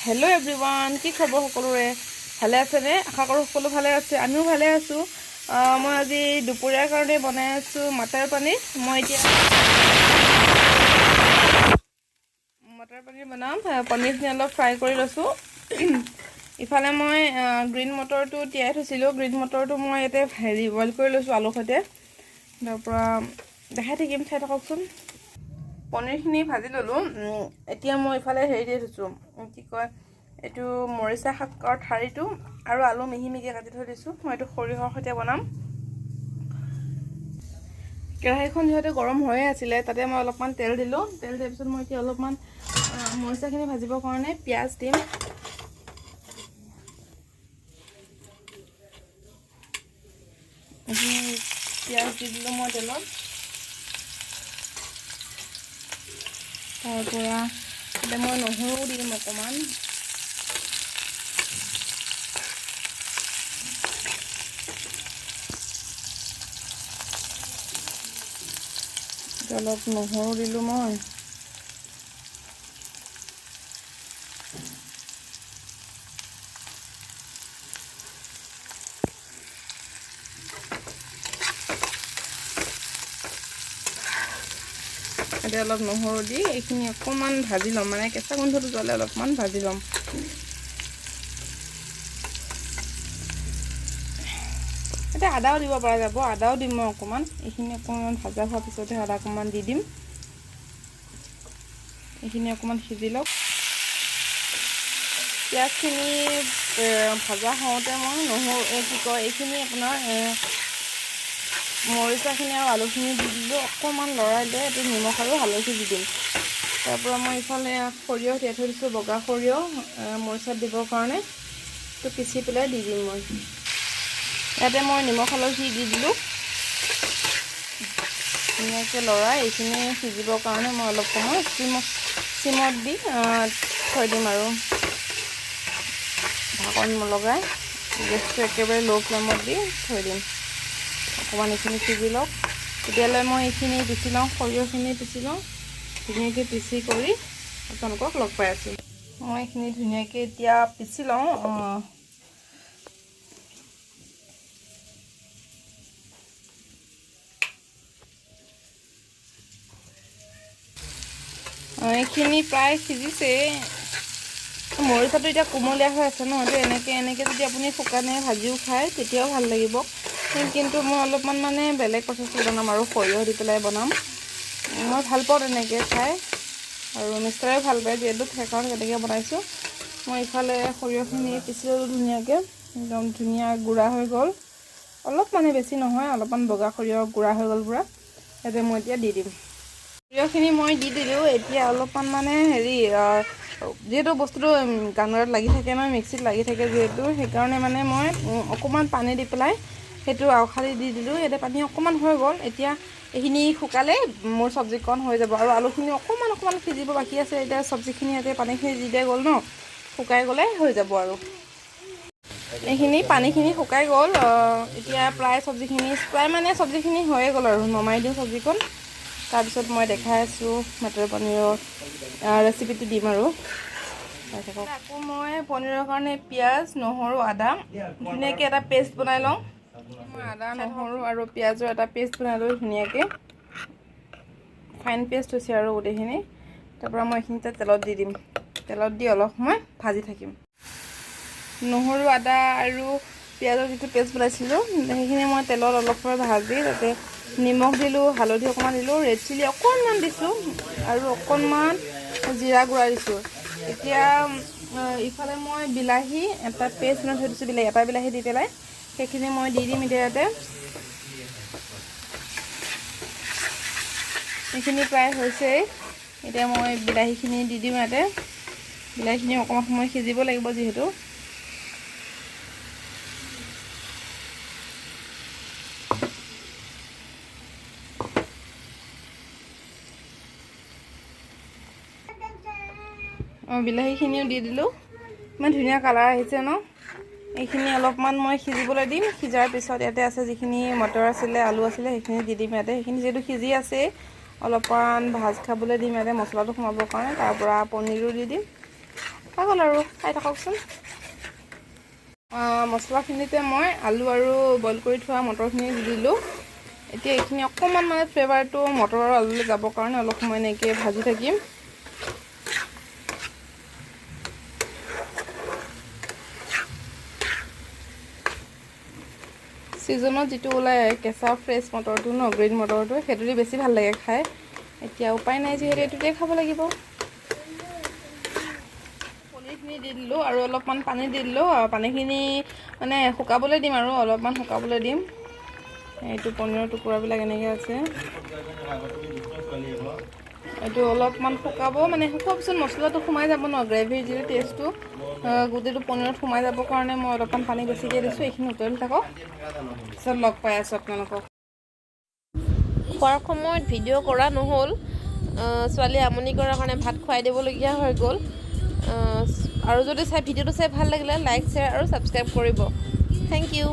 Hello everyone की खबर सकलोरे भाले आछेने आशा करो सकलो भाले आछे आमिও भाले आछो মই আজি দুপৰীয়াৰ কাৰণে বনাই আছো মটৰ পনীৰ মই এতিয়া মটৰ পনীৰ বনাম পনীৰখিনি অলপ ফ্ৰাই কৰি লৈছো ইফালে মই গ্ৰীণ মটৰটো তিয়াই থৈছিলো গ্ৰীণ মটৰটো মই এতে হেৰি বইল কৰি লৈছো আলু সৈতে তাৰ পৰা দেখাই থাকিম চাই থাককচোন পনীৰখিনি ভাজি ললো এতিয়া মই ইফালে হেৰি দি থৈছো কি কয় এটো মৰিচা শাকৰ ঠাৰিটো আৰু আলু মিহি মিহি কাটি থৈ দিছো মই এটো খৰিহৰ সৈতে বনাম কেৰাহীখন যেতে গৰম হৈ আছিল তাতে মই অলপমান তেল দিলো তেল দিয়াৰ পিছত মই এতিয়া অলপমান মৰিচাখিনি ভাজিবৰ কাৰণে পিয়াজ দিম পিয়াজ দি দিলো মই তেলত তাৰপৰা এতিয়া মই নহৰু দিম অকমান অলপ নহৰু দিলো মই এতিয়া অলপ নহৰু দি এইখিনি অকমান ভাজি লম মানে কেঁচা গন্ধটো জ্বলে অলপমান ভাজি লম এটা আদাও দিব পৰা যাব আদাও দিম মই অকমান এইখিনি অকমান ভাজা হোৱাৰ পিছতে আদা অকমান দি দিম এইখিনি অকমান সিজি লওক পিয়াজখিনি ভাজা হওঁতে মই নহৰু কি কয় এইখিনি আপোনাৰ মৰিচাখিনি আৰু আলুখিনি দি দিলোঁ অকণমান লৰাই লৈ এইটো নিমখ আৰু হালধি দি দিম তাৰপৰা মই ইফালে সৰিয়হ তিয়াই থৈ দিছোঁ বগা সৰিয়হ মৰিচাত দিবৰ কাৰণে তো পিচি পেলাই দি দিম মই ইয়াতে মই নিমখ হালধি দি দিলোঁ ধুনীয়াকৈ লৰাই এইখিনি সিজিবৰ কাৰণে মই অলপ সময় চিমত দি থৈ দিম আৰু ঢাকন নলগাই গেছটো একেবাৰে ল' ফ্লেমত দি থৈ দিম অকমান এইখিনি সিজি লওক তেতিয়ালৈ মই এইখিনি পিচি লওঁ সৰিয়হখিনি পিচি লওঁ ধুনীয়াকৈ পিচি কৰি আপোনালোকক লগ পাই আছোঁ মই এইখিনি ধুনীয়াকৈ এতিয়া পিচি লওঁ এইখিনি প্ৰায় সিজিছে মৰিচাটো এতিয়া কোমলীয়া হৈ আছে ন এনেকৈ যদি আপুনি শুকানে ভাজিও খায় তেতিয়াও ভাল লাগিব কিন্তু মই অলপমান মানে বেলেগ প্ৰচেছত বনাম আৰু সৰিয়হ দি পেলাই বনাম মই ভাল পাওঁ তেনেকৈ খাই আৰু মিষ্টাৰেও ভাল পায় যিহেতু সেইকাৰণে তেনেকৈ বনাইছোঁ মই ইফালে সৰিয়হখিনি পিচি ল'লোঁ ধুনীয়াকৈ একদম ধুনীয়া গুড়া হৈ গ'ল অলপ মানে বেছি নহয় অলপমান বগা সৰিয়হ গুড়া হৈ গ'ল পুৰা ইয়াতে মই এতিয়া দি দিম সৰিয়হখিনি মই দি দিলোঁ এতিয়া অলপমান মানে হেৰি যিহেতু বস্তুটো গানত লাগি থাকে নহয় মিক্সিত লাগি থাকে যিহেতু সেইকাৰণে মানে মই অকণমান পানী দি পেলাই সেইটো আউখালি দি দিলোঁ ইয়াতে পানী অকণমান হৈ গ'ল এতিয়া এইখিনি শুকালে মোৰ চব্জিকণ হৈ যাব আৰু আলুখিনি অকণমান সিজিব বাকী আছে এতিয়া চব্জিখিনি ইয়াতে পানীখিনি দি দিয়া গ'ল ন শুকাই গ'লে হৈ যাব আৰু এইখিনি পানীখিনি শুকাই গ'ল এতিয়া প্ৰায় চব্জিখিনি হৈয়ে গ'ল আৰু নমাই দিওঁ চব্জিকণ তাৰপিছত মই দেখাই আছোঁ মটৰ পনীৰৰ ৰেচিপিটো দিম আৰু আকৌ মই পনীৰৰ কাৰণে পিঁয়াজ নহৰু আদা ধুনীয়াকৈ এটা পেষ্ট বনাই লওঁ মই আদা নহৰু আৰু পিঁয়াজৰ এটা পেষ্ট বনাই লৈ ধুনীয়াকৈ ফাইন পেষ্ট হৈছে আৰু গোটেইখিনি তাৰপৰা মই এইখিনিতে তেলত দি দিম তেলত দি অলপ সময় ভাজি থাকিম নহৰু আদা আৰু পিঁয়াজৰ যিটো পেষ্ট বনাইছিলোঁ সেইখিনি মই তেলত অলপ সময় ভাজি তাতে নিমখ দিলোঁ হালধি অকণমান দিলোঁ ৰেড চিলি অকণমান দিছোঁ আৰু অকণমান জিৰা গুড়া দিছোঁ এতিয়া ইফালে মই বিলাহী এটা পেষ্ট বনাই থৈ দিছোঁ এটা বিলাহী দি পেলাই সেইখিনি মই দি দিম এতিয়া ইয়াতে এইখিনি প্ৰায় হৈছেই এতিয়া মই বিলাহীখিনি দি দিম ইয়াতে বিলাহীখিনি অকণমান সময় সিজিব লাগিব যিহেতু বিলাহীখিনিও দি দিলোঁ ইমান ধুনীয়া কালাৰ আহিছে ন এইখিনি অলপমান মই সিজিবলৈ দিম সিজাৰ পিছত ইয়াতে আছে যিখিনি মটৰ আছিলে আলু আছিলে সেইখিনি দি দিম ইয়াতে সেইখিনি যেহেতু সিজি আছে অলপমান ভাজ খাবলৈ দিম ইয়াতে মছলাটো সোমাবৰ কাৰণে তাৰ পৰা পনীৰো দি দিম পাগল আৰু খাই থাককচোন। মছলাখিনিতে মই আলু আৰু বইল কৰি থোৱা মটৰখিনি দি দিলোঁ। এতিয়া এইখিনি অকণমান মানে ফ্লেভাৰটো মটৰ আৰু আলুলৈ যাবৰ কাৰণে অলপ সময় এনেকৈ ভাজি থাকিম। ছিজনত যিটো ওলাই কেঁচা ফ্ৰেছ মটৰটো ন, গ্ৰীণ মটৰটো, সেইটো দি বেছি ভাল লাগে খাই। এতিয়া উপায় নাই যিহেতু এইটোতে খাব লাগিব। পনীৰখিনি দি দিলোঁ আৰু অলপমান পানী দি দিলোঁ। পানীখিনি মানে শুকাবলৈ দিম আৰু অলপমান শুকাবলৈ দিম। এইটো পনীৰৰ টুকুৰাবিলাক এনেকৈ আছে, এইটো অলপমান শুকাব, মানে শুকোৱাৰ পিছত মছলাটো সোমাই যাব ন, গ্ৰেভিৰ যিটো টেষ্টটো গোটেইটো পনীৰত সোমাই যাবৰ কাৰণে মই অলপমান পানী বেছিকৈ দিছোঁ। এইখিনি উতলি থাকক, পিছত লগ পাই আছোঁ আপোনালোকক। খোৱাৰ সময়ত ভিডিঅ' কৰা নহ'ল, ছোৱালী আমনি কৰাৰ কাৰণে ভাত খুৱাই দিবলগীয়া হৈ গ'ল। আৰু যদি ভিডিঅ'টো চাই ভাল লাগিলে লাইক, শ্বেয়াৰ আৰু ছাবস্ক্ৰাইব কৰিব। Thank U.